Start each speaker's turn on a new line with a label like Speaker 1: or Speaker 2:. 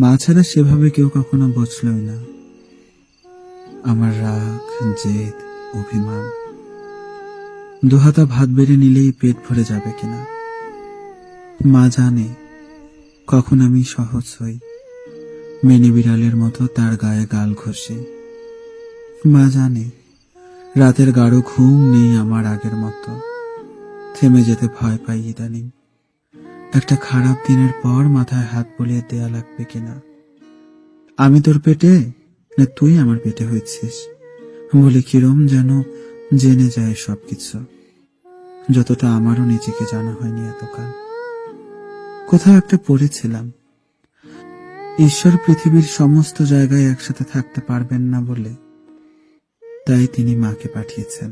Speaker 1: মা ছাড়া সেভাবে কেউ কখনো বুঝলই না আমার রাগ, জেদ, অভিমান। দুহাতা ভাত বেড়ে নিলেই পেট ভরে যাবে কিনা। মা জানে কখন আমি সহজ হই, মেনে বিড়ালের মতো তার গায়ে গাল ঘষে। মা জানে রাতের গাঢ় ঘুম নেই আমার আগের মতো, থেমে যেতে ভয় পাই ইদানিং। একটা খারাপ দিনের পর মাথায় হাত বুলিয়ে দেয়া লাগবে কিনা। আমি তোর পেটে না তুই আমার পেটে হয়েছিস বলে কিরম যেন জেনে যায় সবকিছু, যতটা আমারও নিজেকে জানা হয়নি এতকাল। কোথাও একটা পড়েছিলাম, ঈশ্বর পৃথিবীর সমস্ত জায়গায় একসাথে থাকতে পারবেন না বলে তাই তিনি মাকে পাঠিয়েছেন।